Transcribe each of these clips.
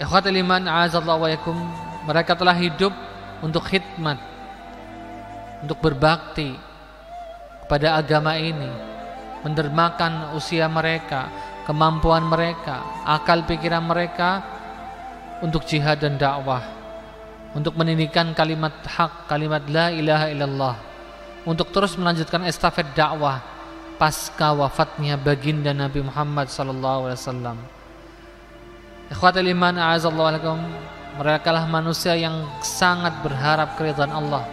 Ikhwatul iman a'azallahu wa yakum, mereka telah hidup untuk khidmat, untuk berbakti kepada agama ini, mendermakan usia mereka, kemampuan mereka, akal pikiran mereka untuk jihad dan dakwah, untuk meninggikan kalimat hak, kalimat la ilaha illallah, untuk terus melanjutkan estafet dakwah pasca wafatnya baginda Nabi Muhammad sallallahu alaihi wasallam. Ikhwatul iman a'azallahu alaikum, mereka lah manusia yang sangat berharap keridhaan Allah.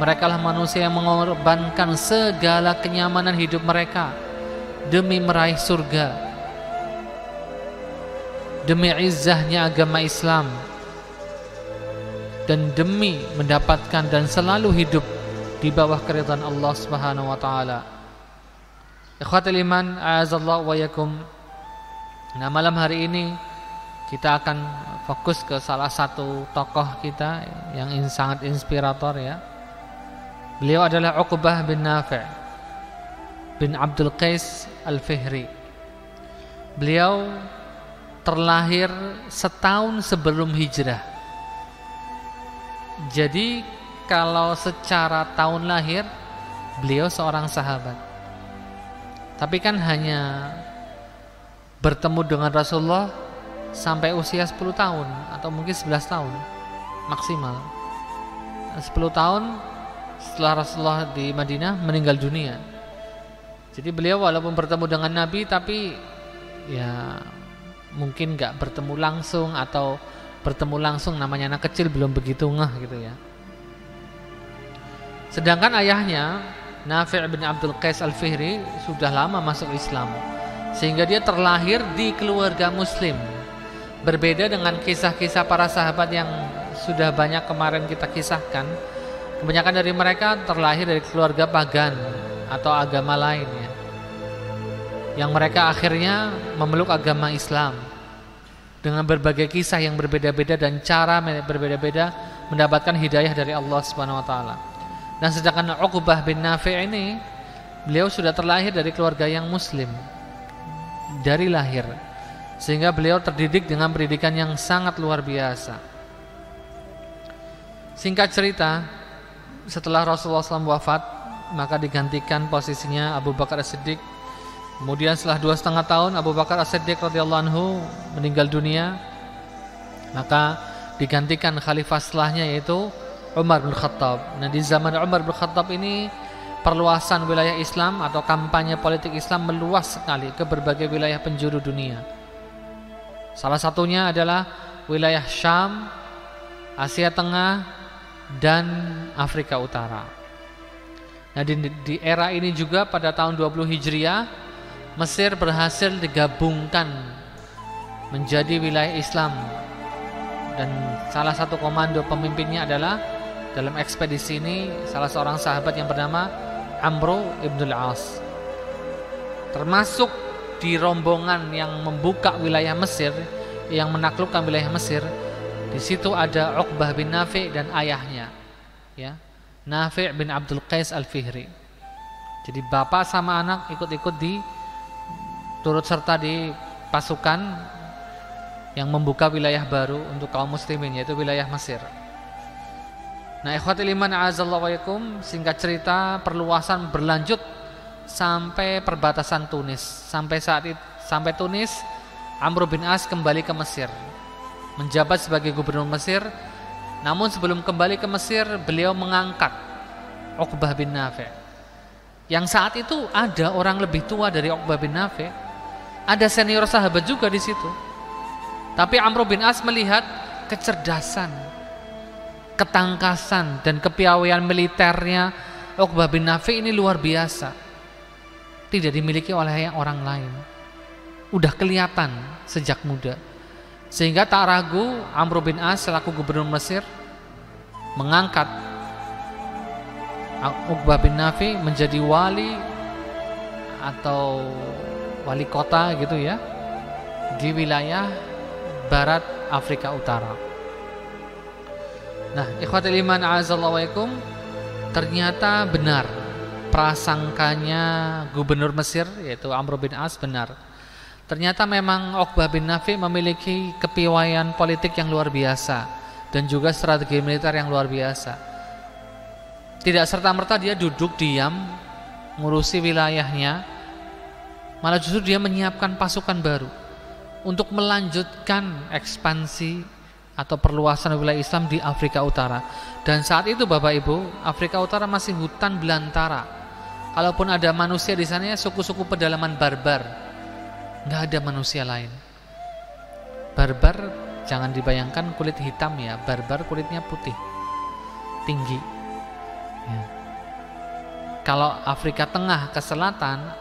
Mereka lah manusia yang mengorbankan segala kenyamanan hidup mereka demi meraih surga, demi izzahnya agama Islam, dan demi mendapatkan dan selalu hidup di bawah keridhaan Allah Subhanahu wa taala. Ikhwatul iman a'azallahu wa yakum. Nah, malam hari ini kita akan fokus ke salah satu tokoh kita yang sangat inspirator ya. Beliau adalah Uqbah bin Nafi' bin Abdul Qais Al-Fihri. Beliau terlahir setahun sebelum hijrah. Jadi kalau secara tahun lahir beliau seorang sahabat, tapi kan hanya bertemu dengan Rasulullah sampai usia 10 tahun atau mungkin 11 tahun maksimal. 10 tahun setelah Rasulullah di Madinah meninggal dunia. Jadi beliau walaupun bertemu dengan Nabi, tapi ya mungkin gak bertemu langsung, atau bertemu langsung namanya anak kecil belum begitu ngeh gitu ya. Sedangkan ayahnya Nafi' bin Abdul Qais Al-Fihri sudah lama masuk Islam, sehingga dia terlahir di keluarga muslim. Berbeda dengan kisah-kisah para sahabat yang sudah banyak kemarin kita kisahkan, kebanyakan dari mereka terlahir dari keluarga pagan atau agama lain ya, yang mereka akhirnya memeluk agama Islam dengan berbagai kisah yang berbeda-beda dan cara berbeda-beda mendapatkan hidayah dari Allah Subhanahu wa taala. Dan sedangkan Uqbah bin Nafi' ini, beliau sudah terlahir dari keluarga yang muslim dari lahir, sehingga beliau terdidik dengan pendidikan yang sangat luar biasa. Singkat cerita, setelah Rasulullah SAW wafat, maka digantikan posisinya Abu Bakar As-Siddiq. Kemudian setelah 2,5 tahun Abu Bakar As-Siddiq radhiyallahu anhu meninggal dunia, maka digantikan khalifah setelahnya yaitu Umar bin Khattab. Nah, di zaman Umar bin Khattab ini perluasan wilayah Islam atau kampanye politik Islam meluas sekali ke berbagai wilayah penjuru dunia. Salah satunya adalah wilayah Syam, Asia Tengah, dan Afrika Utara. Nah, di era ini juga pada tahun 20 Hijriah, Mesir berhasil digabungkan menjadi wilayah Islam, dan salah satu komando pemimpinnya adalah dalam ekspedisi ini salah seorang sahabat yang bernama Amr ibn al-As. Termasuk di rombongan yang membuka wilayah Mesir, yang menaklukkan wilayah Mesir, di situ ada Uqbah bin Nafi' dan ayahnya, ya, Nafi' bin Abdul Qais Al-Fihri. Jadi bapak sama anak ikut-ikut turut serta di pasukan yang membuka wilayah baru untuk kaum muslimin, yaitu wilayah Mesir. Nah, ikhwatul iman a'azallahu wa yakum, singkat cerita perluasan berlanjut sampai perbatasan Tunis. Sampai Tunis, Amr bin As kembali ke Mesir, menjabat sebagai gubernur Mesir. Namun sebelum kembali ke Mesir, beliau mengangkat Uqbah bin Nafi', yang saat itu ada orang lebih tua dari Uqbah bin Nafi', ada senior sahabat juga di situ. Tapi Amr bin As melihat kecerdasan, ketangkasan, dan kepiawaian militernya Uqbah bin Nafi' ini luar biasa, tidak dimiliki oleh orang lain. Udah kelihatan sejak muda, sehingga tak ragu Amr bin As selaku gubernur Mesir mengangkat Uqbah bin Nafi' menjadi wali atau wali kota gitu ya, di wilayah barat Afrika Utara. Nah, ikhwatul iman a'azallahu wa yakum, ternyata benar prasangkanya gubernur Mesir yaitu Amr bin As benar. Ternyata memang Uqbah bin Nafi memiliki kepiawaian politik yang luar biasa dan juga strategi militer yang luar biasa. Tidak serta-merta dia duduk diam ngurusi wilayahnya, malah justru dia menyiapkan pasukan baru untuk melanjutkan ekspansi atau perluasan wilayah Islam di Afrika Utara. Dan saat itu Bapak Ibu, Afrika Utara masih hutan belantara. Kalaupun ada manusia di sana, suku-suku pedalaman barbar. Nggak ada manusia lain. Barbar jangan dibayangkan kulit hitam ya, barbar kulitnya putih, tinggi ya. Kalau Afrika Tengah ke selatan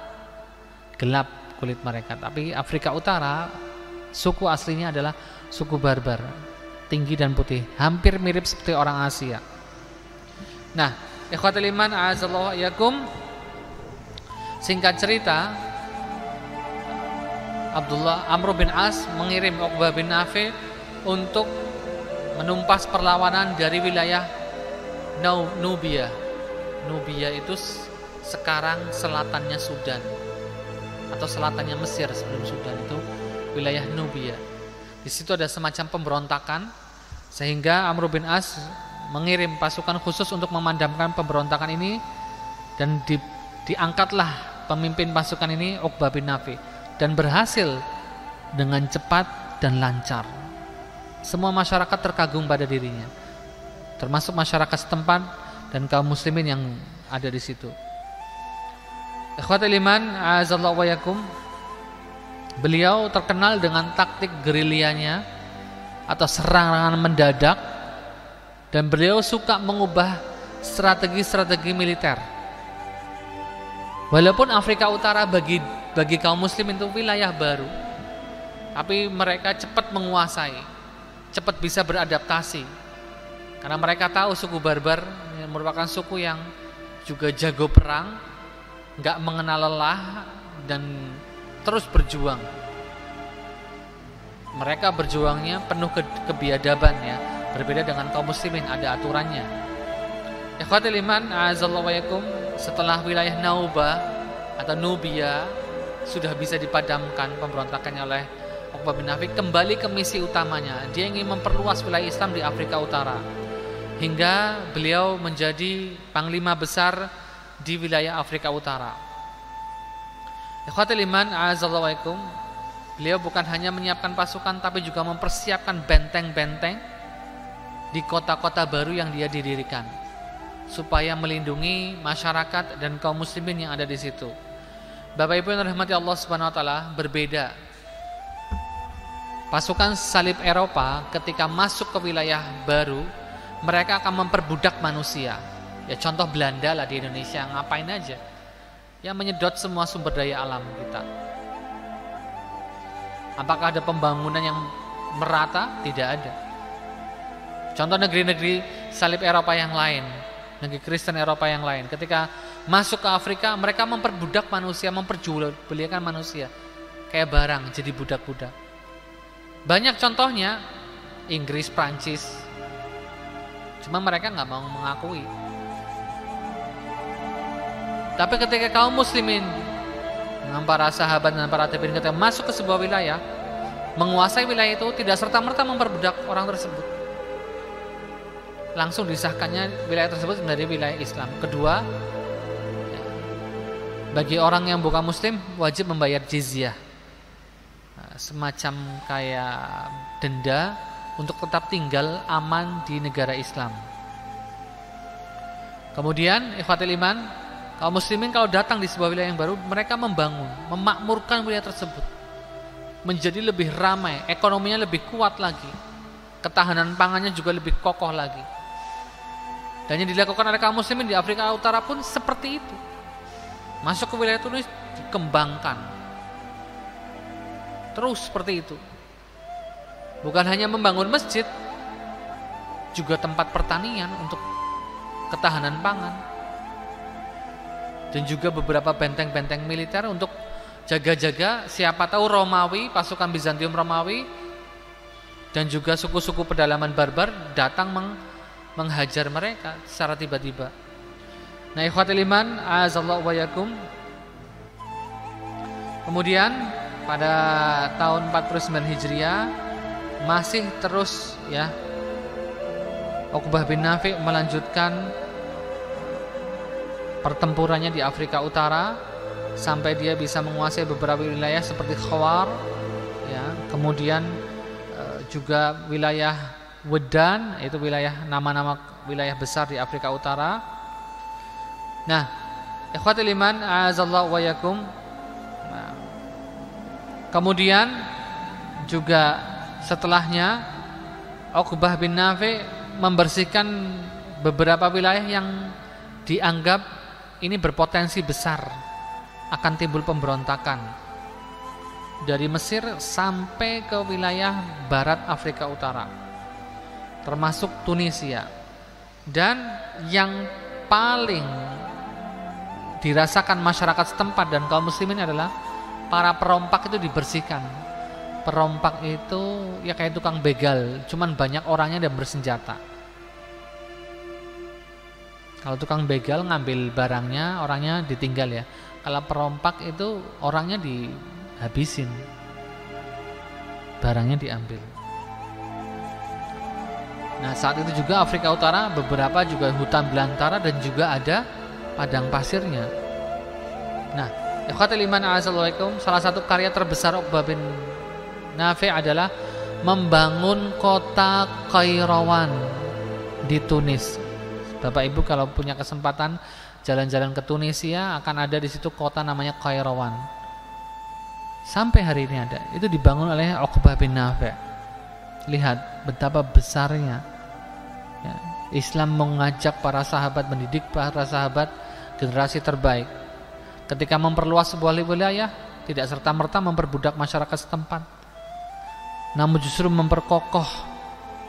gelap kulit mereka, tapi Afrika Utara suku aslinya adalah suku barbar, tinggi dan putih, hampir mirip seperti orang Asia. Nah, ikhwatul iman a'azallahu yakum, singkat cerita, Amr bin As mengirim Uqbah bin Nafi untuk menumpas perlawanan dari wilayah Nubia. Nubia itu sekarang selatannya Sudan atau selatannya Mesir sebelum Sudan, itu wilayah Nubia. Di situ ada semacam pemberontakan, sehingga Amr bin As mengirim pasukan khusus untuk memadamkan pemberontakan ini, dan diangkatlah pemimpin pasukan ini Uqbah bin Nafi. Dan berhasil dengan cepat dan lancar. Semua masyarakat terkagum pada dirinya, termasuk masyarakat setempat dan kaum muslimin yang ada di situ. Ikhwatul iman a'azallahu wa yakum, beliau terkenal dengan taktik gerilyanya atau serangan mendadak, dan beliau suka mengubah strategi-strategi militer. Walaupun Afrika Utara bagi kaum muslim itu wilayah baru, tapi mereka cepat menguasai, cepat bisa beradaptasi, karena mereka tahu suku barbar merupakan suku yang juga jago perang, nggak mengenal lelah dan terus berjuang. Mereka berjuangnya penuh kebiadaban ya, berbeda dengan kaum muslimin, ada aturannya. Ikhwatul iman a'azallahu wa yakum, setelah wilayah Nauba atau Nubia sudah bisa dipadamkan pemberontakannya oleh Uqbah bin Nafi, kembali ke misi utamanya. Dia ingin memperluas wilayah Islam di Afrika Utara, hingga beliau menjadi panglima besar di wilayah Afrika Utara. Ikhwatul iman a'azallahu wa yakum, beliau bukan hanya menyiapkan pasukan, tapi juga mempersiapkan benteng-benteng di kota-kota baru yang dia didirikan, supaya melindungi masyarakat dan kaum muslimin yang ada di situ. Bapak Ibu yang dirahmati Allah Subhanahu wa taala, berbeda. Pasukan salib Eropa ketika masuk ke wilayah baru, mereka akan memperbudak manusia. Ya contoh Belanda lah di Indonesia, ngapain aja? Ya menyedot semua sumber daya alam kita. Apakah ada pembangunan yang merata? Tidak ada. Contoh negeri-negeri salib Eropa yang lain, negeri Kristen Eropa yang lain, ketika masuk ke Afrika, mereka memperbudak manusia, memperjualbelikan manusia kayak barang, jadi budak-budak. Banyak contohnya, Inggris, Prancis, cuma mereka nggak mau mengakui. Tapi ketika kaum muslimin dengan para sahabat dan para tabi'in ketika masuk ke sebuah wilayah, menguasai wilayah itu, tidak serta-merta memperbudak orang tersebut. Langsung disahkannya wilayah tersebut menjadi wilayah Islam. Kedua, bagi orang yang bukan muslim wajib membayar jizyah, semacam kayak denda untuk tetap tinggal aman di negara Islam. Kemudian ikhwatul iman, kaum muslimin kalau datang di sebuah wilayah yang baru, mereka membangun, memakmurkan wilayah tersebut menjadi lebih ramai, ekonominya lebih kuat lagi, ketahanan pangannya juga lebih kokoh lagi. Dan yang dilakukan oleh kaum muslimin di Afrika Utara pun seperti itu. Masuk ke wilayah Tunis dikembangkan terus seperti itu. Bukan hanya membangun masjid, juga tempat pertanian untuk ketahanan pangan, dan juga beberapa benteng-benteng militer untuk jaga-jaga siapa tahu Romawi, pasukan Bizantium Romawi dan juga suku-suku pedalaman barbar datang menghajar mereka secara tiba-tiba. Nah, ikhwatul iman, a'azallahu wa yakum. Kemudian pada tahun 49 Hijriah masih terus ya Uqbah bin Nafi' melanjutkan pertempurannya di Afrika Utara sampai dia bisa menguasai beberapa wilayah seperti Khawar ya, kemudian juga wilayah Wedan, itu wilayah nama-nama wilayah besar di Afrika Utara. Nah, ikhwatul iman a'azallahu wa yakum. Nah, kemudian juga setelahnya Uqbah bin Nafi' membersihkan beberapa wilayah yang dianggap ini berpotensi besar akan timbul pemberontakan, dari Mesir sampai ke wilayah barat Afrika Utara, termasuk Tunisia. Dan yang paling dirasakan masyarakat setempat dan kaum muslimin adalah para perompak itu dibersihkan. Perompak itu ya kayak tukang begal, cuman banyak orangnya dan bersenjata. Kalau tukang begal ngambil barangnya, orangnya ditinggal ya. Kalau perompak itu orangnya dihabisin, barangnya diambil. Nah, saat itu juga Afrika Utara beberapa juga hutan belantara dan juga ada padang pasirnya. Nah, ikhwatul iman a'azallahu, salah satu karya terbesar Uqbah bin Nafi' adalah membangun kota Qairawan di Tunis. Bapak Ibu kalau punya kesempatan jalan-jalan ke Tunisia, akan ada di situ kota namanya Qairawan. Sampai hari ini ada. Itu dibangun oleh Uqbah bin Nafi'. Lihat betapa besarnya ya, Islam mengajak para sahabat, mendidik para sahabat generasi terbaik. Ketika memperluas sebuah wilayah, tidak serta-merta memperbudak masyarakat setempat, namun justru memperkokoh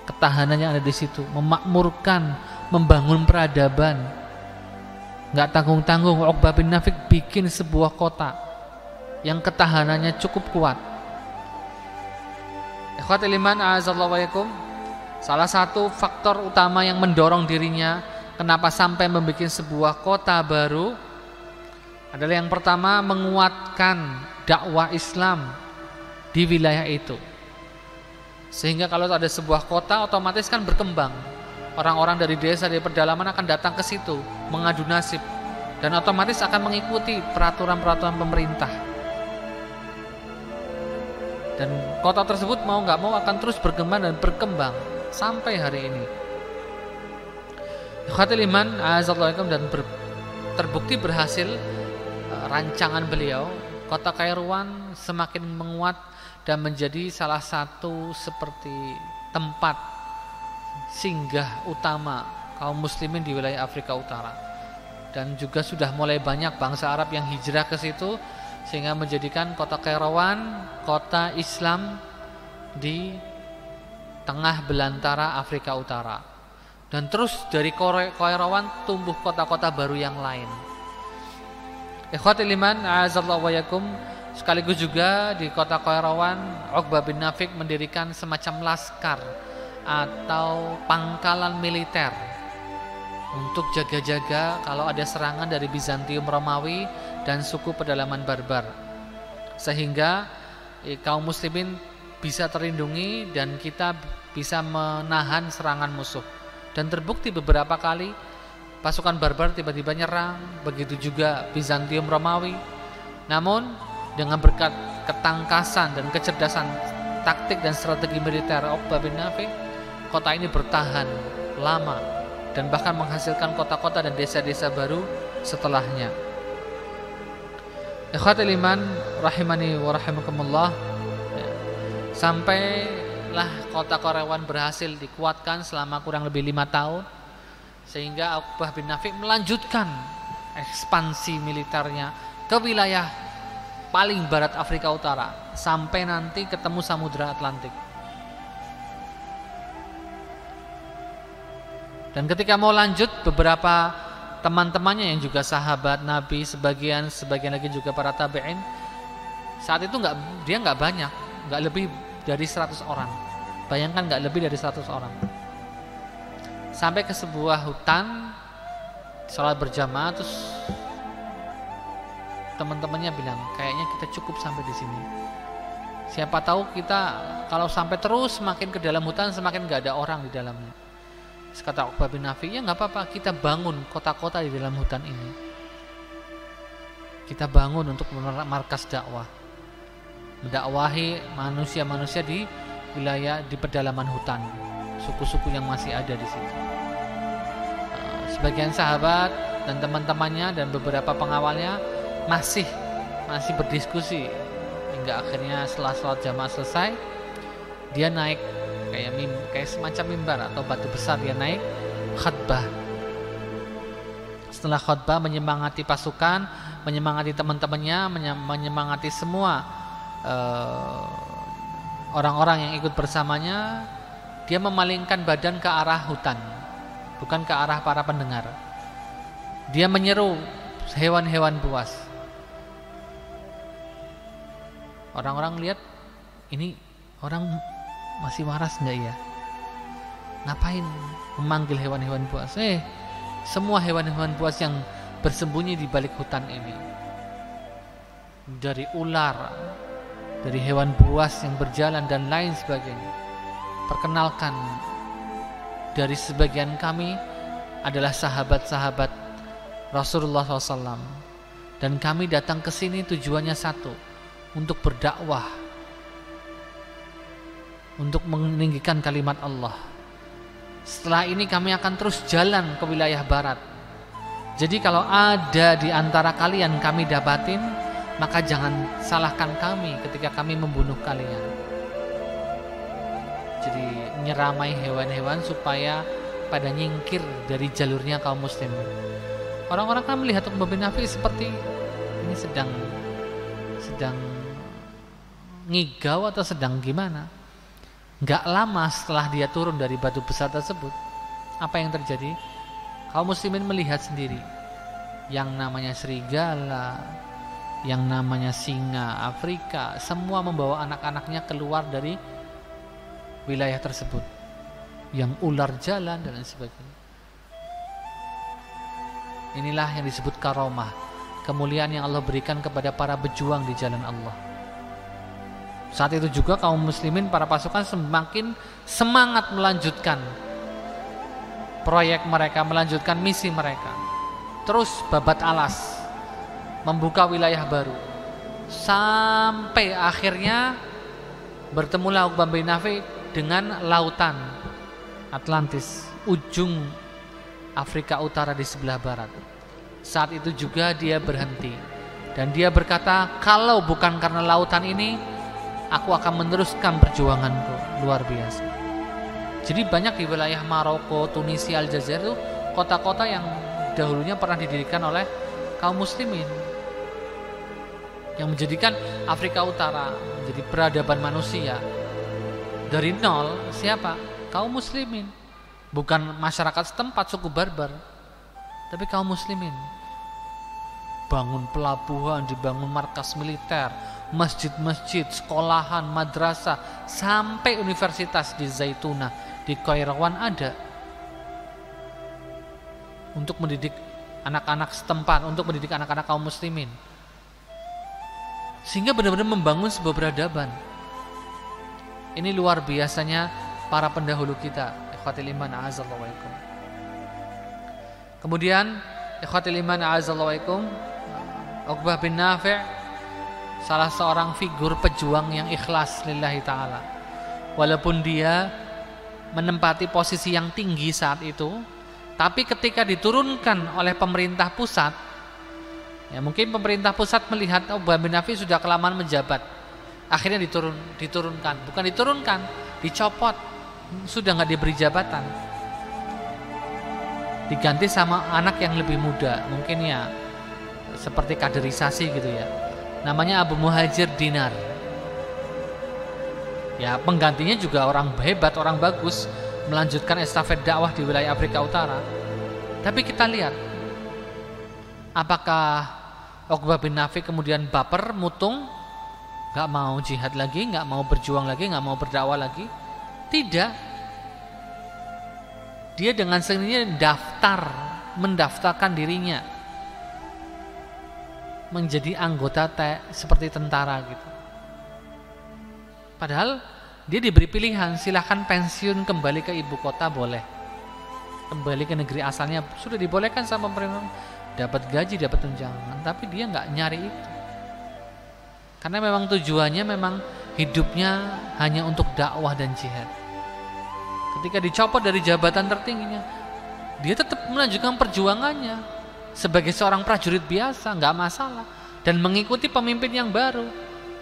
ketahanan yang ada di situ, memakmurkan, membangun peradaban. Nggak tanggung-tanggung Uqbah bin Nafi' bikin sebuah kota yang ketahanannya cukup kuat. Ikhwatul iman a'azallahu wa yakum, salah satu faktor utama yang mendorong dirinya kenapa sampai membuat sebuah kota baru adalah yang pertama, menguatkan dakwah Islam di wilayah itu. Sehingga kalau ada sebuah kota otomatis kan berkembang. Orang-orang dari desa, dari pedalaman akan datang ke situ mengadu nasib dan otomatis akan mengikuti peraturan-peraturan pemerintah. Dan kota tersebut mau nggak mau akan terus berkembang dan berkembang sampai hari ini. Ikhwatul iman a'azallahu, dan terbukti berhasil rancangan beliau. Kota Qairawan semakin menguat dan menjadi salah satu seperti tempat singgah utama kaum muslimin di wilayah Afrika Utara. Dan juga sudah mulai banyak bangsa Arab yang hijrah ke situ, sehingga menjadikan kota Qairawan kota Islam di tengah belantara Afrika Utara. Dan terus dari Qairawan tumbuh kota-kota baru yang lain. Ikhwatul iman a'azallahu wa yakum, sekaligus juga di kota Qairawan Uqbah bin Nafi' mendirikan semacam laskar atau pangkalan militer untuk jaga-jaga kalau ada serangan dari Bizantium Romawi dan suku pedalaman barbar, sehingga kaum muslimin bisa terlindungi dan kita bisa menahan serangan musuh. Dan terbukti beberapa kali pasukan barbar tiba-tiba nyerang, begitu juga Bizantium Romawi. Namun dengan berkat ketangkasan dan kecerdasan taktik dan strategi militer Uqbah bin Nafi', kota ini bertahan lama dan bahkan menghasilkan kota-kota dan desa-desa baru setelahnya. Ikhwatul iman rahimani wa rahimakumullah, sampailah kota Qairawan berhasil dikuatkan selama kurang lebih 5 tahun, sehingga Uqbah bin Nafi' melanjutkan ekspansi militernya ke wilayah paling barat Afrika Utara sampai nanti ketemu Samudra Atlantik. Dan ketika mau lanjut, beberapa teman-temannya yang juga sahabat Nabi, sebagian lagi juga para tabi'in, saat itu dia nggak banyak, nggak lebih dari 100 orang. Bayangkan nggak lebih dari 100 orang. Sampai ke sebuah hutan, sholat berjamaah, terus teman-temannya bilang, kayaknya kita cukup sampai di sini. Siapa tahu kita kalau sampai terus semakin ke dalam hutan semakin gak ada orang di dalamnya. Kata Uqbah bin Nafi, ya nggak apa-apa, kita bangun kota-kota di dalam hutan ini. Kita bangun untuk markas dakwah, mendakwahi manusia-manusia di wilayah di pedalaman hutan, suku-suku yang masih ada di situ. Sebagian sahabat dan teman-temannya dan beberapa pengawalnya masih berdiskusi hingga akhirnya setelah sholat jamaah selesai, dia naik kayak semacam mimbar atau batu besar, dia naik khutbah. Setelah khutbah menyemangati pasukan, menyemangati teman-temannya, menyemangati semua orang-orang yang ikut bersamanya, dia memalingkan badan ke arah hutan, bukan ke arah para pendengar. Dia menyeru hewan-hewan buas. Orang-orang lihat, ini orang masih waras enggak ya? Ngapain memanggil hewan-hewan buas? Semua hewan-hewan buas yang bersembunyi di balik hutan ini, dari ular, dari hewan buas yang berjalan dan lain sebagainya. Perkenalkan, dari sebagian kami adalah sahabat-sahabat Rasulullah SAW, dan kami datang ke sini tujuannya satu, untuk berdakwah, untuk meninggikan kalimat Allah. Setelah ini kami akan terus jalan ke wilayah barat. Jadi kalau ada di antara kalian kami dapatin, maka jangan salahkan kami ketika kami membunuh kalian. Jadi nyeramai hewan-hewan supaya pada nyingkir dari jalurnya kaum muslimin. Orang-orang kan melihat Uqbah bin Nafi seperti ini sedang ngigau atau sedang gimana. Gak lama setelah dia turun dari batu besar tersebut, apa yang terjadi? Kaum muslimin melihat sendiri, yang namanya serigala, yang namanya singa Afrika, semua membawa anak-anaknya keluar dari wilayah tersebut, yang ular jalan dan lain sebagainya. Inilah yang disebut karomah, kemuliaan yang Allah berikan kepada para pejuang di jalan Allah. Saat itu juga kaum muslimin, para pasukan semakin semangat melanjutkan proyek mereka, melanjutkan misi mereka. Terus babat alas, membuka wilayah baru, sampai akhirnya bertemulah Uqbah bin Nafi dengan lautan Atlantis, ujung Afrika Utara di sebelah barat. Saat itu juga dia berhenti dan dia berkata, kalau bukan karena lautan ini, aku akan meneruskan perjuanganku. Luar biasa. Jadi banyak di wilayah Maroko, Tunisia, Aljazair itu kota-kota yang dahulunya pernah didirikan oleh kaum muslimin, yang menjadikan Afrika Utara menjadi peradaban manusia dari nol. Siapa? Kaum muslimin, bukan masyarakat setempat suku barbar, tapi kaum muslimin. Bangun pelabuhan, dibangun markas militer, masjid-masjid, sekolahan, madrasah, sampai universitas di Zaitunah, di Qairawan ada, untuk mendidik anak-anak setempat, untuk mendidik anak-anak kaum muslimin, sehingga benar-benar membangun sebuah peradaban. Ini luar biasanya para pendahulu kita. Ikhwatil iman a'azallahu waikum. Kemudian ikhwatil iman a'azallahu waikum, Uqbah bin Nafi' salah seorang figur pejuang yang ikhlas lillahi ta'ala. Walaupun dia menempati posisi yang tinggi saat itu, tapi ketika diturunkan oleh pemerintah pusat, ya mungkin pemerintah pusat melihat Uqbah bin Nafi' sudah kelamaan menjabat, akhirnya diturunkan. Bukan diturunkan, dicopot, sudah nggak diberi jabatan, diganti sama anak yang lebih muda, mungkin ya seperti kaderisasi gitu ya, namanya Abu Muhajir Dinar. Ya penggantinya juga orang hebat, orang bagus, melanjutkan estafet dakwah di wilayah Afrika Utara. Tapi kita lihat, apakah Uqbah bin Nafi' kemudian baper, mutung, gak mau jihad lagi, gak mau berjuang lagi, gak mau berdakwah lagi? Tidak. Dia dengan sendirinya mendaftarkan dirinya menjadi anggota seperti tentara gitu. Padahal dia diberi pilihan, silahkan pensiun kembali ke ibu kota boleh, kembali ke negeri asalnya sudah dibolehkan sama pemerintah, dapat gaji, dapat tunjangan, tapi dia nggak nyari itu. Karena memang tujuannya memang hidupnya hanya untuk dakwah dan jihad. Ketika dicopot dari jabatan tertingginya, dia tetap melanjutkan perjuangannya sebagai seorang prajurit biasa, nggak masalah, dan mengikuti pemimpin yang baru,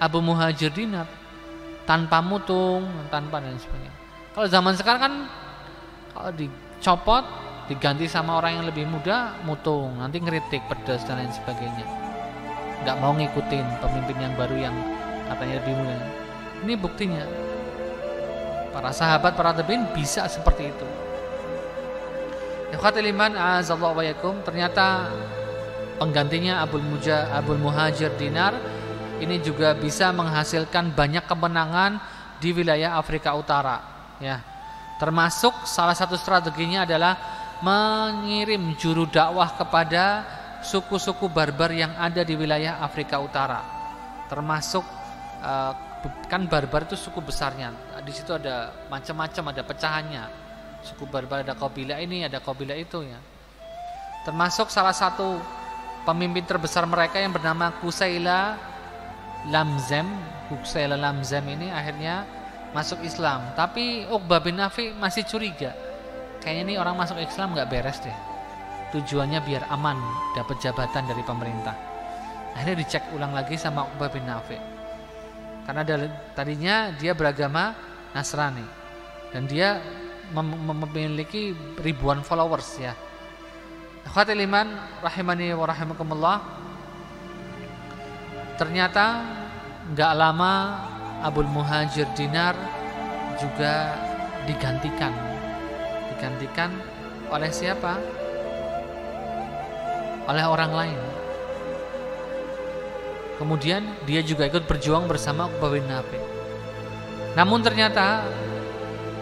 Abu Muhajir Dinar, tanpa mutung, tanpa dan sebagainya. Kalau zaman sekarang kan kalau dicopot diganti sama orang yang lebih muda, mutung, nanti ngeritik, pedas dan lain sebagainya, nggak mau ngikutin pemimpin yang baru yang katanya lebih muda. Ini buktinya para sahabat, para tabi'in bisa seperti itu. Ikhwatul iman, a'azallahu wa yakum, ternyata penggantinya Abul Muhajir Dinar ini juga bisa menghasilkan banyak kemenangan di wilayah Afrika Utara, ya. Termasuk salah satu strateginya adalah mengirim juru dakwah kepada suku-suku barbar yang ada di wilayah Afrika Utara. Termasuk kan barbar itu suku besarnya. Di situ ada macam-macam, ada pecahannya. Suku barbar ada kabilah ini, ada kabilah itu, ya. Termasuk salah satu pemimpin terbesar mereka yang bernama Qusayla Lamzam. Qusayla Lamzam ini akhirnya masuk Islam. Tapi Uqbah bin Nafi masih curiga. Kayaknya ini orang masuk Islam nggak beres deh. Tujuannya biar aman, dapat jabatan dari pemerintah. Akhirnya dicek ulang lagi sama Uqbah bin Nafi. Karena tadinya dia beragama Nasrani dan dia memiliki ribuan followers, ya. Akhwatul iman rahimani wa rahimakumullah. Ternyata enggak lama Abul Muhajir Dinar juga digantikan oleh siapa? Oleh orang lain. Kemudian dia juga ikut berjuang bersama Uqbah bin Nafi. Namun ternyata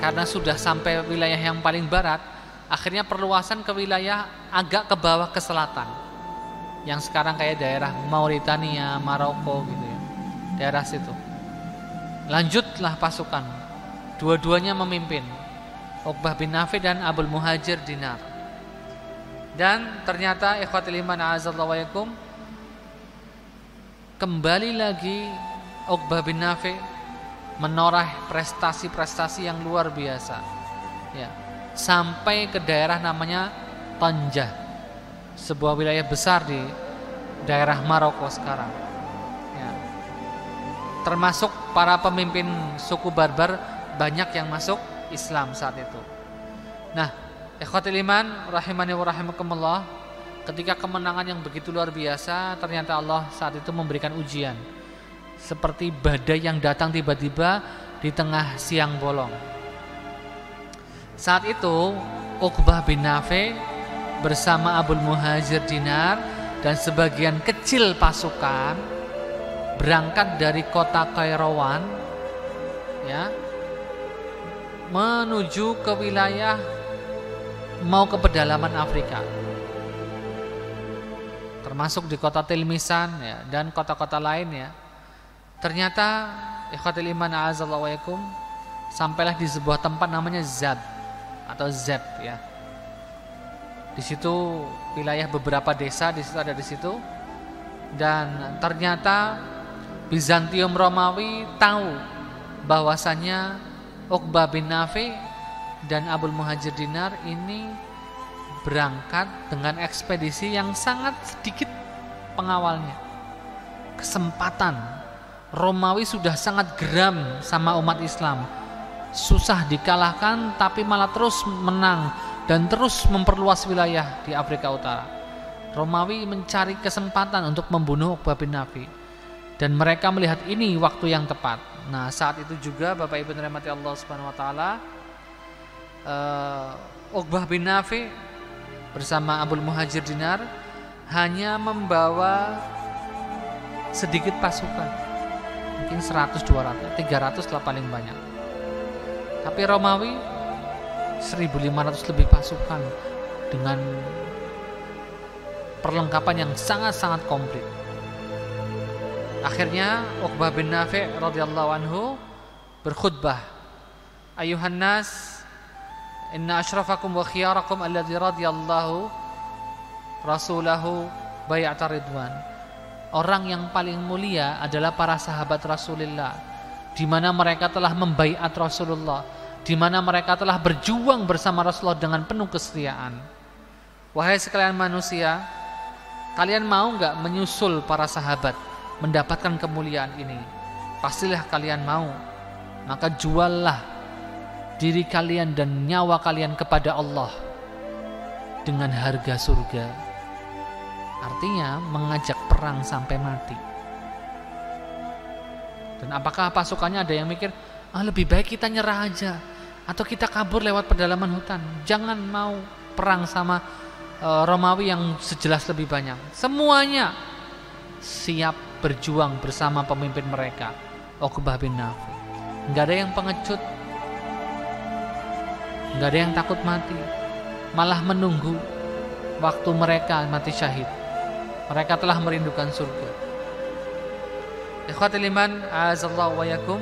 karena sudah sampai wilayah yang paling barat, akhirnya perluasan ke wilayah agak ke bawah ke selatan, yang sekarang kayak daerah Mauritania, Maroko gitu, ya. Daerah situ. Lanjutlah pasukan. Dua-duanya memimpin, Uqbah bin Nafi dan Abul Muhajir Dinar. Dan ternyata ikhwatul iman a'azallahu wa yakum, kembali lagi Uqbah bin Nafi menoreh prestasi-prestasi yang luar biasa, ya. Sampai ke daerah namanya Tanja, sebuah wilayah besar di daerah Maroko sekarang, ya. Termasuk para pemimpin suku barbar banyak yang masuk Islam saat itu. Nah, ikhwatul iman rahimani wa rahimakumullah, ketika kemenangan yang begitu luar biasa, ternyata Allah saat itu memberikan ujian seperti badai yang datang tiba-tiba di tengah siang bolong. Saat itu Uqbah bin Nafi bersama Abul Muhajir Dinar dan sebagian kecil pasukan berangkat dari kota Kairawan, ya, menuju ke wilayah, mau ke pedalaman Afrika, termasuk di kota Tilmisan, ya, dan kota-kota lain, ya. Ternyata ikhwatul iman a'azallahu wa yakum, sampailah di sebuah tempat namanya Zab atau Zeb, ya. Di situ wilayah beberapa desa di situ ada di situ, dan ternyata Bizantium Romawi tahu bahwasannya Uqbah bin Nafi dan Abul Muhajir Dinar ini berangkat dengan ekspedisi yang sangat sedikit pengawalnya. Kesempatan Romawi sudah sangat geram sama umat Islam, susah dikalahkan, tapi malah terus menang dan terus memperluas wilayah di Afrika Utara. Romawi mencari kesempatan untuk membunuh Uqbah bin Nafi, dan mereka melihat ini waktu yang tepat. Nah, saat itu juga Bapak Ibu dirahmati Allah Subhanahu wa taala, Uqbah bin Nafi bersama Abul Muhajir Dinar hanya membawa sedikit pasukan, mungkin 100, 200, 300 lah paling banyak. Tapi Romawi 1.500 lebih pasukan dengan perlengkapan yang sangat-sangat komplit. Akhirnya Uqbah bin Nafi radhiyallahu anhu berkhutbah, ayuhan nas, inna asyrafakum wa khiyarakum alladzi radiyallahu rasulahu bay'ata ridwan. Orang yang paling mulia adalah para sahabat Rasulullah, di mana mereka telah membaiat Rasulullah, di mana mereka telah berjuang bersama Rasulullah dengan penuh kesetiaan. Wahai sekalian manusia, kalian mau enggak menyusul para sahabat mendapatkan kemuliaan ini? Pastilah kalian mau. Maka juallah diri kalian dan nyawa kalian kepada Allah dengan harga surga. Artinya mengajak perang sampai mati. Dan apakah pasukannya ada yang mikir, lebih baik kita nyerah aja, atau kita kabur lewat pedalaman hutan, jangan mau perang sama Romawi yang sejelas lebih banyak. Semuanya siap berjuang bersama pemimpin mereka, Uqbah bin Nafi. Nggak ada yang pengecut, nggak ada yang takut mati, malah menunggu waktu mereka mati syahid. Mereka telah merindukan surga. Ikhwatul iman, azallahu wa yakum.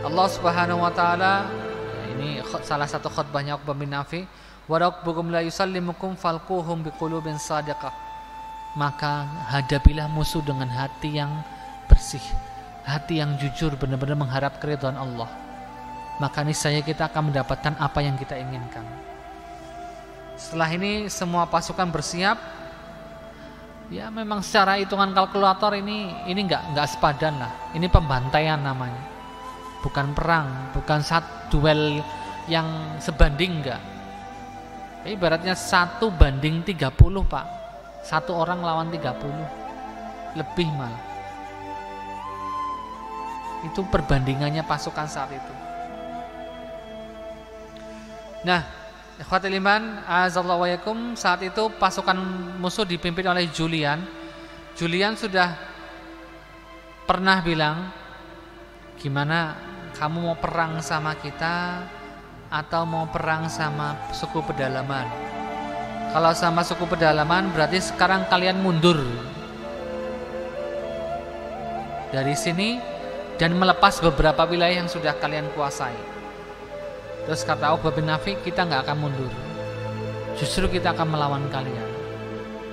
Allah Subhanahu wa taala, ini salah satu khutbahnya Uqbah bin Nafi, wa rabbukum la yusallimukum falquhum biqulubin shadiqah. Maka hadapilah musuh dengan hati yang bersih, hati yang jujur, benar-benar mengharap keridhaan Allah. Maka niscaya kita akan mendapatkan apa yang kita inginkan. Setelah ini semua pasukan bersiap. Ya memang secara hitungan kalkulator ini enggak sepadan lah. Ini pembantaian namanya. Bukan perang, bukan duel yang sebanding, enggak. Ibaratnya 1 banding 30, Pak. 1 orang lawan 30. Lebih malah. Itu perbandingannya pasukan saat itu. Nah, ikhwatul iman, azallahu wa yakum, saat itu pasukan musuh dipimpin oleh Julian. Julian sudah pernah bilang, gimana kamu mau perang sama kita atau mau perang sama suku pedalaman? Kalau sama suku pedalaman berarti sekarang kalian mundur dari sini dan melepas beberapa wilayah yang sudah kalian kuasai. Terus kata Uqbah bin Nafi, kita nggak akan mundur, justru kita akan melawan kalian.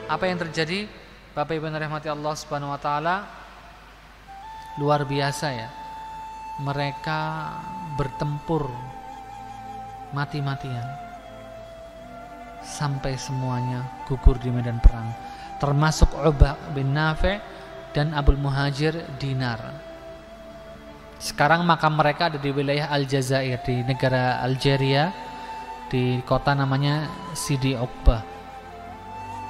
Apa yang terjadi? Bapak Ibu rahmati Allah Subhanahu wa taala, luar biasa ya. Mereka bertempur mati-matian sampai semuanya gugur di medan perang, termasuk Uqbah bin Nafi dan Abul Muhajir Dinar. Sekarang makam mereka ada di wilayah Aljazair, di negara Algeria, di kota namanya Sidi Uqbah.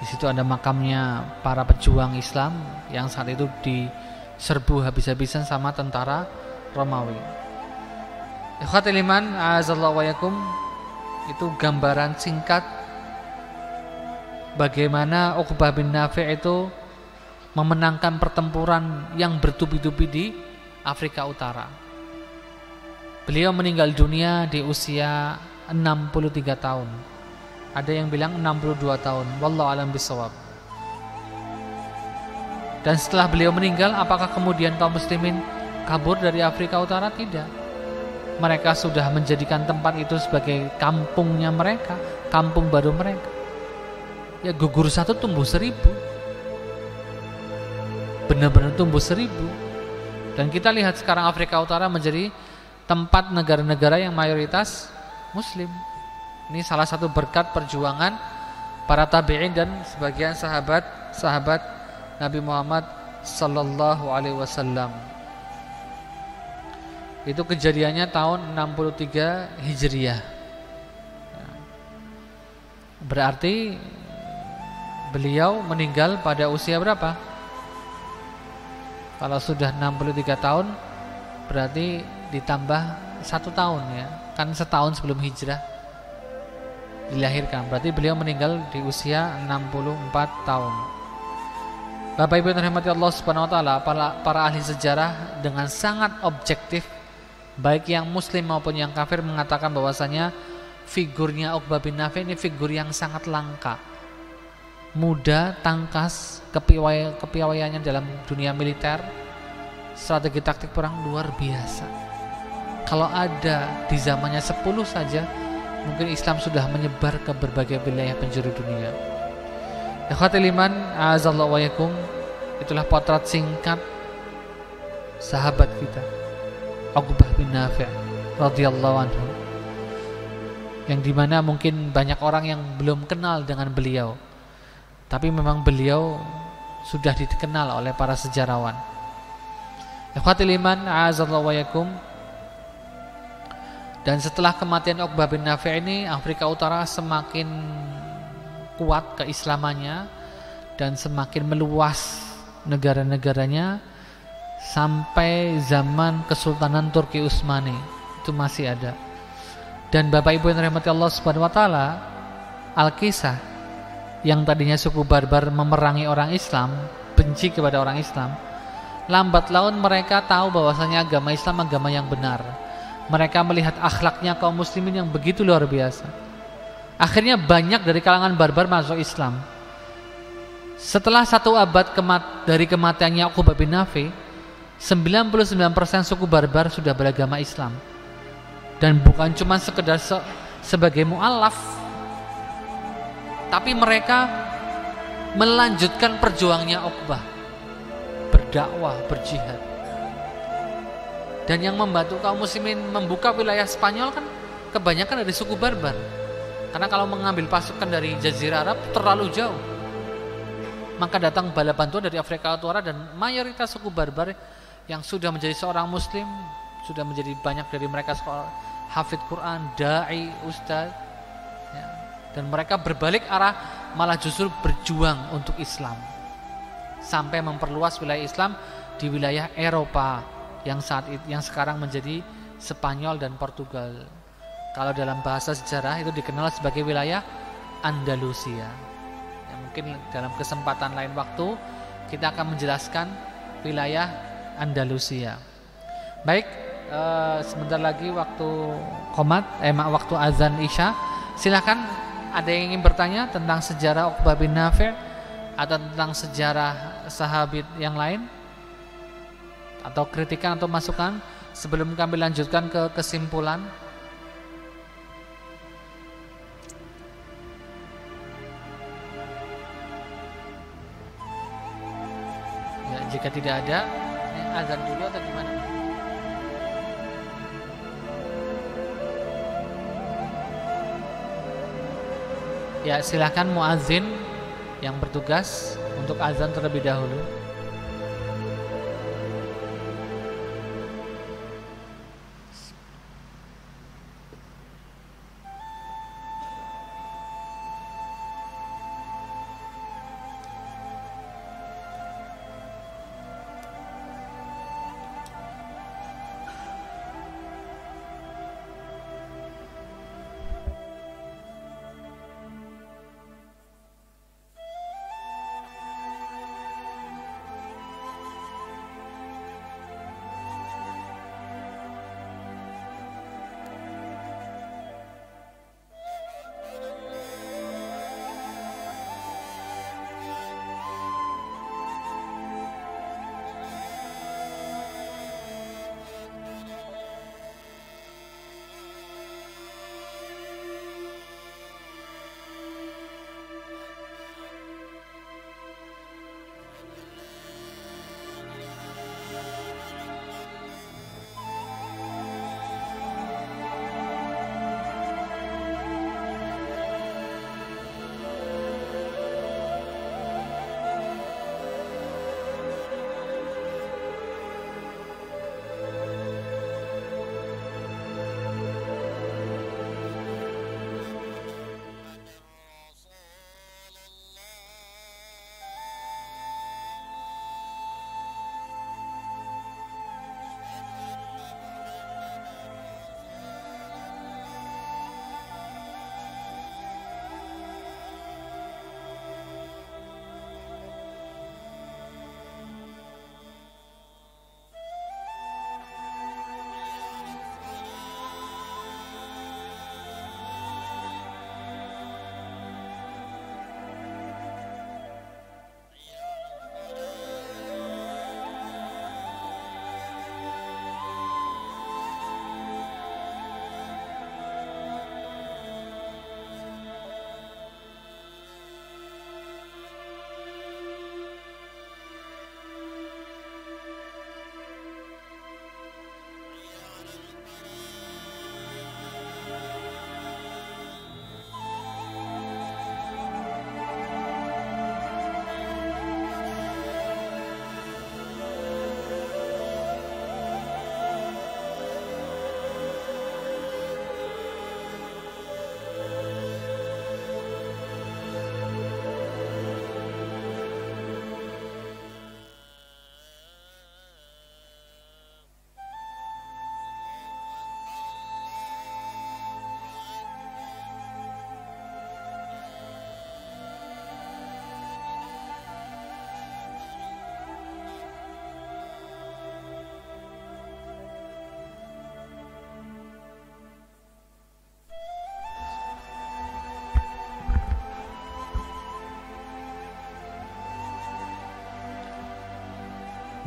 Di situ ada makamnya para pejuang Islam yang saat itu diserbu habis-habisan sama tentara Romawi. Ikhwatul iman, azallahu wa yakum, itu gambaran singkat bagaimana Uqbah bin Nafi itu memenangkan pertempuran yang bertubi-tubi di Afrika Utara. Beliau meninggal dunia di usia 63 tahun. Ada yang bilang 62 tahun. Wallahu a'lam bishawab. Dan setelah beliau meninggal, apakah kemudian kaum muslimin kabur dari Afrika Utara? Tidak. Mereka sudah menjadikan tempat itu sebagai kampungnya mereka, kampung baru mereka. Ya gugur 1 tumbuh 1000. Benar-benar tumbuh 1000. Dan kita lihat sekarang Afrika Utara menjadi tempat negara-negara yang mayoritas Muslim. Ini salah satu berkat perjuangan para tabi'in dan sebagian sahabat Nabi Muhammad sallallahu alaihi wasallam. Itu kejadiannya tahun 63 Hijriah. Berarti beliau meninggal pada usia berapa? Kalau sudah 63 tahun berarti ditambah 1 tahun ya. Kan setahun sebelum hijrah dilahirkan. Berarti beliau meninggal di usia 64 tahun. Bapak Ibu yang dirahmati Allah Subhanahu wa taala, para ahli sejarah dengan sangat objektif, baik yang muslim maupun yang kafir, mengatakan bahwasanya figurnya Uqbah bin Nafi ini figur yang sangat langka. Muda, tangkas, kepiawaiannya dalam dunia militer strategi taktik perang luar biasa. Kalau ada di zamannya 10 saja, mungkin Islam sudah menyebar ke berbagai wilayah penjuru dunia. Ikhwatul iman, a'azallahu wa yakum, itulah potret singkat sahabat kita Uqbah bin Nafi' radhiyallahu anhu, yang dimana mungkin banyak orang yang belum kenal dengan beliau, tapi memang beliau sudah dikenal oleh para sejarawan. Ikhwatul iman, a'azallahu wa yakum. Dan setelah kematian Uqbah bin Nafi' ini, Afrika Utara semakin kuat keislamannya dan semakin meluas negara-negaranya sampai zaman Kesultanan Turki Utsmani itu masih ada. Dan Bapak Ibu yang dirahmati Allah Subhanahu wa taala, Al-Kisah yang tadinya suku barbar memerangi orang Islam, benci kepada orang Islam, lambat laun mereka tahu bahwasanya agama Islam agama yang benar. Mereka melihat akhlaknya kaum muslimin yang begitu luar biasa. Akhirnya banyak dari kalangan barbar masuk Islam. Setelah 1 abad dari kematiannya Uqbah bin Nafi', 99% suku barbar sudah beragama Islam. Dan bukan cuma sekedar sebagai mu'alaf, tapi mereka melanjutkan perjuangannya Uqbah, berdakwah, berjihad. Dan yang membantu kaum muslimin membuka wilayah Spanyol kan kebanyakan dari suku barbar. Karena kalau mengambil pasukan dari Jazirah Arab terlalu jauh, maka datang bala bantuan dari Afrika Utara, dan mayoritas suku barbar yang sudah menjadi seorang muslim, sudah menjadi banyak dari mereka sekolah hafidz Quran, dai, ustaz ya. Dan mereka berbalik arah, malah justru berjuang untuk Islam sampai memperluas wilayah Islam di wilayah Eropa yang sekarang menjadi Spanyol dan Portugal. Kalau dalam bahasa sejarah itu dikenal sebagai wilayah Andalusia. Ya, mungkin dalam kesempatan lain waktu kita akan menjelaskan wilayah Andalusia. Baik, sebentar lagi waktu waktu azan Isya. Silakan, ada yang ingin bertanya tentang sejarah Uqbah bin Nafi' atau tentang sejarah sahabat yang lain, atau kritikan atau masukan sebelum kami lanjutkan ke kesimpulan. Ya, jika tidak ada, azan dulu atau gimana? Ya, silakan muazin yang bertugas untuk azan terlebih dahulu.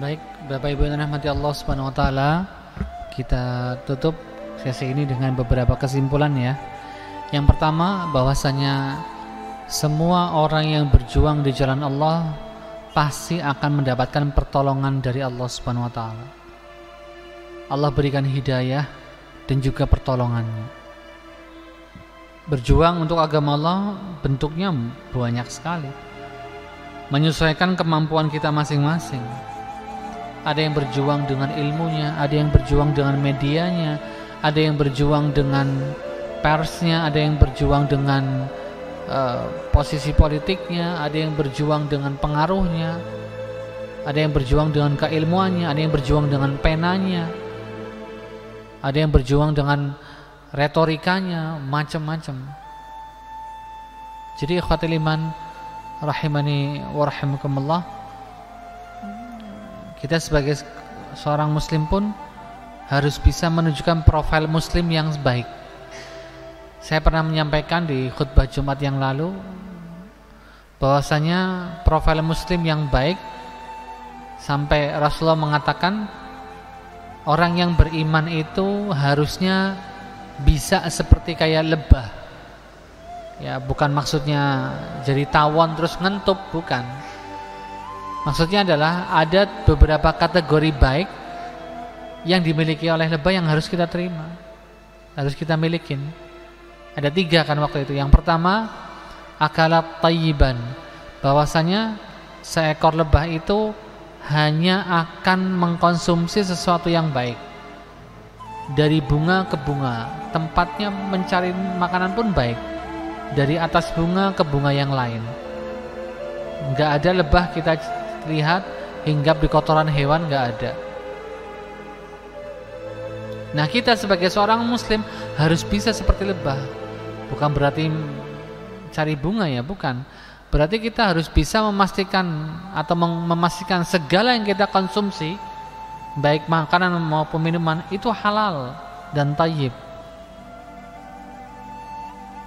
Baik, Bapak Ibu yang dirahmati Allah Subhanahu wa taala, kita tutup sesi ini dengan beberapa kesimpulan ya. Yang pertama, bahwasanya semua orang yang berjuang di jalan Allah pasti akan mendapatkan pertolongan dari Allah Subhanahu wa taala. Allah berikan hidayah dan juga pertolongannya. Berjuang untuk agama Allah bentuknya banyak sekali, menyesuaikan kemampuan kita masing-masing. Ada yang berjuang dengan ilmunya, ada yang berjuang dengan medianya, ada yang berjuang dengan persnya, ada yang berjuang dengan posisi politiknya, ada yang berjuang dengan pengaruhnya, ada yang berjuang dengan keilmuannya, ada yang berjuang dengan penanya, ada yang berjuang dengan retorikanya, macam-macam. Jadi ikhwatul iman rahimani wa rahimakumullah, kita sebagai seorang muslim pun harus bisa menunjukkan profil muslim yang baik. Saya pernah menyampaikan di khutbah Jumat yang lalu bahwasanya profil muslim yang baik sampai Rasulullah mengatakan orang yang beriman itu harusnya bisa seperti kayak lebah. Ya, bukan maksudnya jadi tawon terus ngentup, bukan. Maksudnya adalah ada beberapa kategori baik yang dimiliki oleh lebah yang harus kita terima, harus kita milikin. Ada 3 kan waktu itu. Yang pertama, akalat tayyiban, bahwasanya seekor lebah itu hanya akan mengkonsumsi sesuatu yang baik, dari bunga ke bunga, tempatnya mencari makanan pun baik, dari atas bunga ke bunga yang lain. Enggak ada lebah kita lihat hinggap di kotoran hewan, enggak ada. Nah, kita sebagai seorang muslim harus bisa seperti lebah. Bukan berarti cari bunga ya, bukan. Berarti kita harus bisa memastikan atau memastikan segala yang kita konsumsi, baik makanan maupun minuman, itu halal dan thayyib.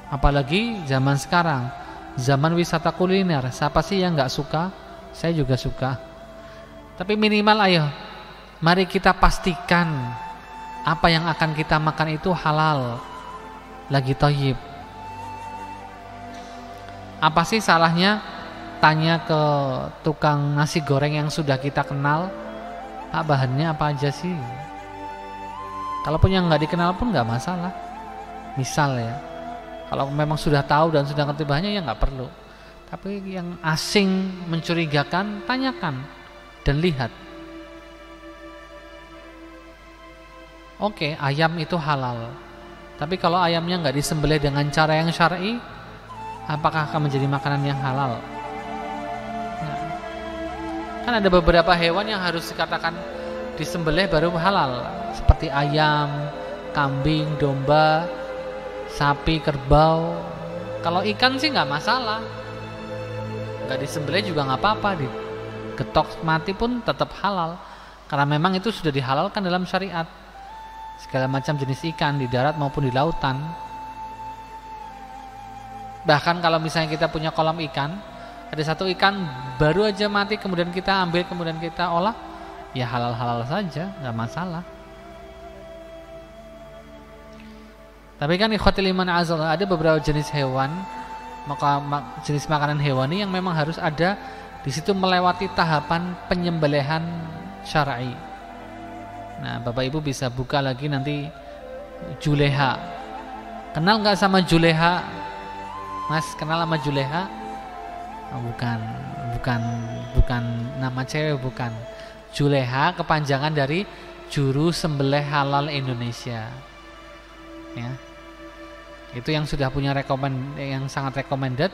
Apalagi zaman sekarang, zaman wisata kuliner. Siapa sih yang nggak suka? Saya juga suka. Tapi minimal ayo, mari kita pastikan apa yang akan kita makan itu halal, lagi thayyib. Apa sih salahnya tanya ke tukang nasi goreng yang sudah kita kenal, Pak, bahannya apa aja sih? Kalaupun yang nggak dikenal pun nggak masalah. Misal ya, kalau memang sudah tahu dan sudah ngerti bahannya ya nggak perlu. Tapi yang asing, mencurigakan, tanyakan dan lihat. Oke, ayam itu halal. Tapi kalau ayamnya nggak disembelih dengan cara yang syar'i, apakah akan menjadi makanan yang halal? Nah, kan ada beberapa hewan yang harus dikatakan disembelih baru halal, seperti ayam, kambing, domba, sapi, kerbau. Kalau ikan sih nggak masalah, nggak disembelih juga nggak apa-apa, digetok mati pun tetap halal, karena memang itu sudah dihalalkan dalam syariat. Segala macam jenis ikan di darat maupun di lautan. Bahkan kalau misalnya kita punya kolam ikan, ada satu ikan baru aja mati, kemudian kita ambil, kemudian kita olah, ya halal-halal saja, nggak masalah. Tapi kan ikhwatil iman azallah, ada beberapa jenis hewan, maka jenis makanan hewani yang memang harus ada di situ melewati tahapan penyembelihan syar'i. Nah, Bapak Ibu bisa buka lagi nanti juleha. Kenal nggak sama juleha? Mas, kenal sama juleha? Oh, bukan nama cewek, bukan. Juleha kepanjangan dari Juru Sembelih Halal Indonesia. Ya. Itu yang sudah punya yang sangat recommended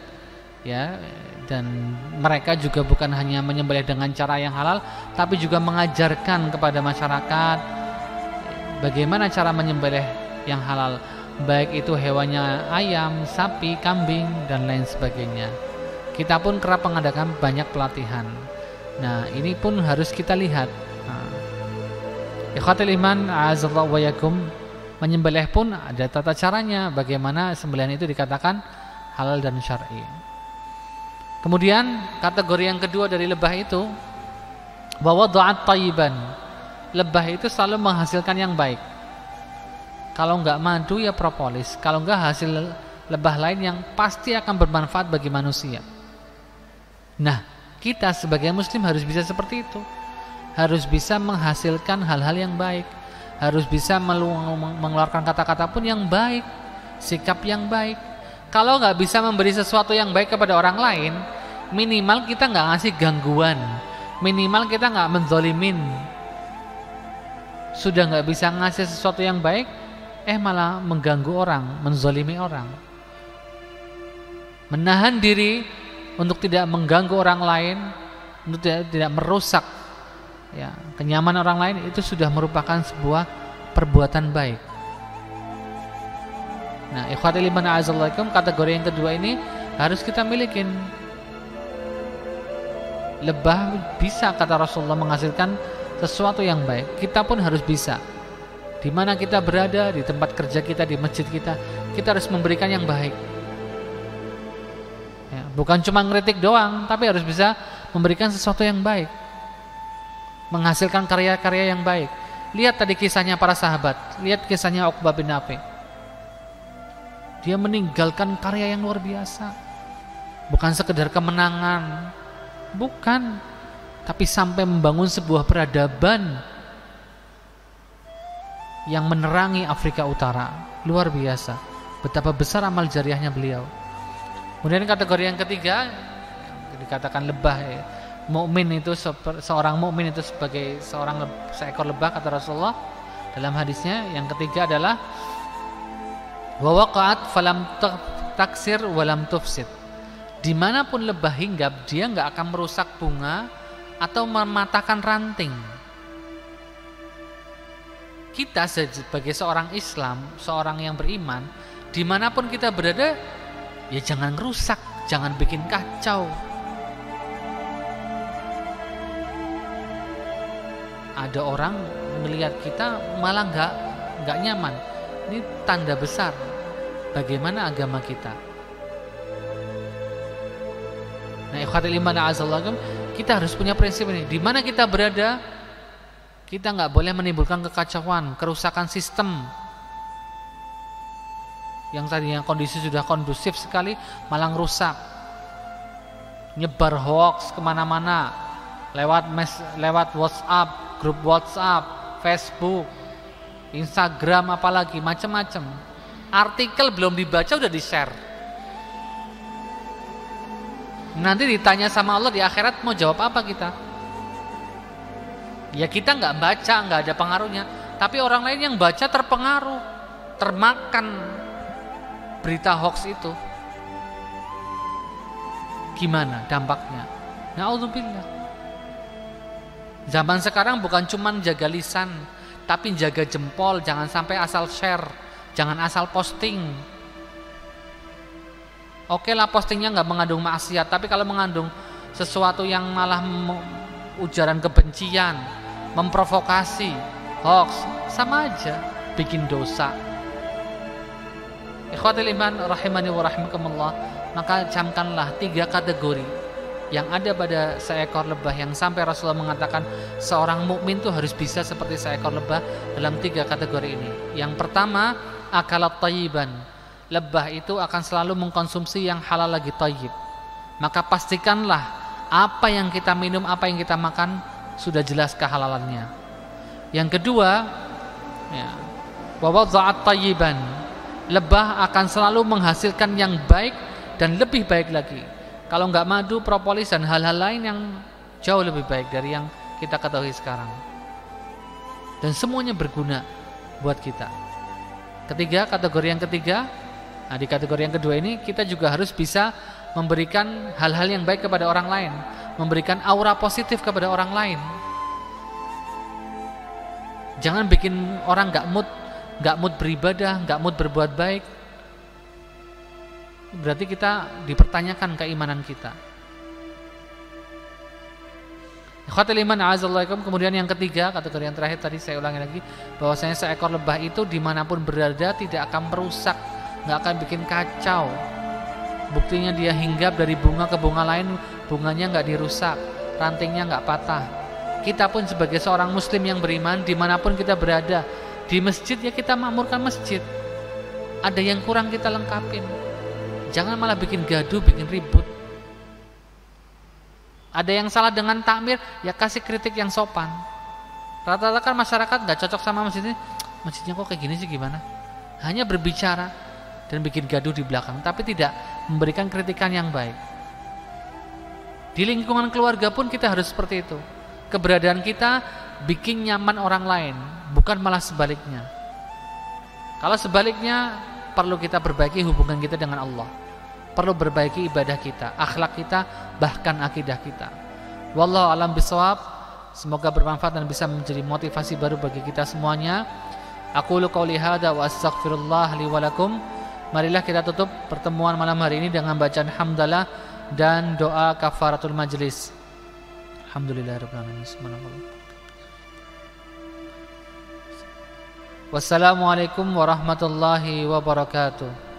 ya, dan mereka juga bukan hanya menyembelih dengan cara yang halal, tapi juga mengajarkan kepada masyarakat bagaimana cara menyembelih yang halal, baik itu hewannya ayam, sapi, kambing, dan lain sebagainya. Kita pun kerap mengadakan banyak pelatihan. Nah, ini pun harus kita lihat. Ikhwatul iman a'azzallahu wa yakum, menyembelih pun ada tata caranya, bagaimana sembelihan itu dikatakan halal dan syar'i. Kemudian kategori yang kedua dari lebah itu Wa wada'at thayyiban. Lebah itu selalu menghasilkan yang baik. Kalau enggak madu ya propolis, kalau enggak hasil lebah lain yang pasti akan bermanfaat bagi manusia. Nah, kita sebagai muslim harus bisa seperti itu. Harus bisa menghasilkan hal-hal yang baik. Harus bisa mengeluarkan kata-kata pun yang baik, sikap yang baik. Kalau enggak bisa memberi sesuatu yang baik kepada orang lain, minimal kita enggak ngasih gangguan, minimal kita enggak menzolimin. Sudah enggak bisa ngasih sesuatu yang baik, malah mengganggu orang, menzolimi orang. Menahan diri untuk tidak mengganggu orang lain, untuk tidak merusak ya kenyamanan orang lain, itu sudah merupakan sebuah perbuatan baik. Nah, ikhwatul iman a'azallakum, kategori yang kedua ini harus kita milikin. Lebah bisa, kata Rasulullah, menghasilkan sesuatu yang baik. Kita pun harus bisa. Di mana kita berada, di tempat kerja kita, di masjid kita, kita harus memberikan yang baik. Ya, bukan cuma ngeritik doang, tapi harus bisa memberikan sesuatu yang baik, menghasilkan karya-karya yang baik. Lihat tadi kisahnya para sahabat, lihat kisahnya Uqbah bin Nafi. Dia meninggalkan karya yang luar biasa, bukan sekedar kemenangan, bukan, tapi sampai membangun sebuah peradaban yang menerangi Afrika Utara. Luar biasa betapa besar amal jariahnya beliau. Kemudian kategori yang ketiga dikatakan lebah ya. Mukmin itu seorang mukmin itu sebagai seekor lebah, kata Rasulullah dalam hadisnya. Yang ketiga adalah wa waqa'at falam taksir walam tufsid. Dimanapun lebah hinggap, dia nggak akan merusak bunga atau mematahkan ranting. Kita sebagai seorang Islam, seorang yang beriman, dimanapun kita berada, ya jangan rusak, jangan bikin kacau. Ada orang melihat kita malah nggak nyaman. Ini tanda besar bagaimana agama kita. Nah, ikhwatul iman a'azallakum, kita harus punya prinsip ini. Di mana kita berada, kita nggak boleh menimbulkan kekacauan, kerusakan sistem. Yang tadinya kondisi sudah kondusif sekali, malah rusak, nyebar hoax kemana-mana, lewat WhatsApp, grup WhatsApp, Facebook, Instagram, apalagi macam-macam. Artikel belum dibaca udah di-share. Nanti ditanya sama Allah di akhirat, mau jawab apa kita? Ya kita nggak baca, nggak ada pengaruhnya. Tapi orang lain yang baca terpengaruh, termakan berita hoax itu. Gimana dampaknya? Na'udzubillah. Zaman sekarang bukan cuma jaga lisan, tapi jaga jempol. Jangan sampai asal share, jangan asal posting. Oke lah, postingnya nggak mengandung maksiat, tapi kalau mengandung sesuatu yang malah ujaran kebencian, memprovokasi, hoax, sama aja bikin dosa. Ikhwatul iman rahimani wa rahimakumullah, maka camkanlah 3 kategori yang ada pada seekor lebah, yang sampai Rasulullah mengatakan seorang mukmin tuh harus bisa seperti seekor lebah dalam 3 kategori ini. Yang pertama, akalat thayyiban. Lebah itu akan selalu mengkonsumsi yang halal lagi thayyib. Maka pastikanlah apa yang kita minum, apa yang kita makan sudah jelas kehalalannya. Yang kedua, ya, wa wada'at thayyiban. Lebah akan selalu menghasilkan yang baik dan lebih baik lagi. Kalau enggak madu, propolis dan hal-hal lain yang jauh lebih baik dari yang kita ketahui sekarang. Dan semuanya berguna buat kita. Ketiga, kategori yang ketiga. Nah, di kategori yang kedua ini kita juga harus bisa memberikan hal-hal yang baik kepada orang lain, memberikan aura positif kepada orang lain. Jangan bikin orang nggak mood beribadah, nggak mood berbuat baik. Berarti kita dipertanyakan keimanan kita. Ikhwatul iman a'azallakum. Kemudian yang ketiga, kategori yang terakhir tadi saya ulangi lagi, bahwasanya seekor lebah itu dimanapun berada tidak akan merusak, nggak akan bikin kacau. Buktinya dia hinggap dari bunga ke bunga lain, bunganya nggak dirusak, rantingnya nggak patah. Kita pun sebagai seorang muslim yang beriman, dimanapun kita berada, di masjid ya kita makmurkan masjid. Ada yang kurang kita lengkapin. Jangan malah bikin gaduh, bikin ribut. Ada yang salah dengan takmir, ya kasih kritik yang sopan. Rata-rata kan masyarakat gak cocok sama masjid ini. Masjidnya kok kayak gini sih, gimana? Hanya berbicara dan bikin gaduh di belakang, tapi tidak memberikan kritikan yang baik. Di lingkungan keluarga pun kita harus seperti itu. Keberadaan kita bikin nyaman orang lain, bukan malah sebaliknya. Kalau sebaliknya, perlu kita perbaiki hubungan kita dengan Allah, perlu perbaiki ibadah kita, akhlak kita, bahkan akidah kita. Wallahu a'lam bishawab. Semoga bermanfaat dan bisa menjadi motivasi baru bagi kita semuanya. Aqulu qouli hadza wa astaghfirullah li wa lakum. Marilah kita tutup pertemuan malam hari ini dengan bacaan hamdalah dan doa kafaratul majlis. Alhamdulillahirabbil alamin. Wassalamualaikum warahmatullahi wabarakatuh.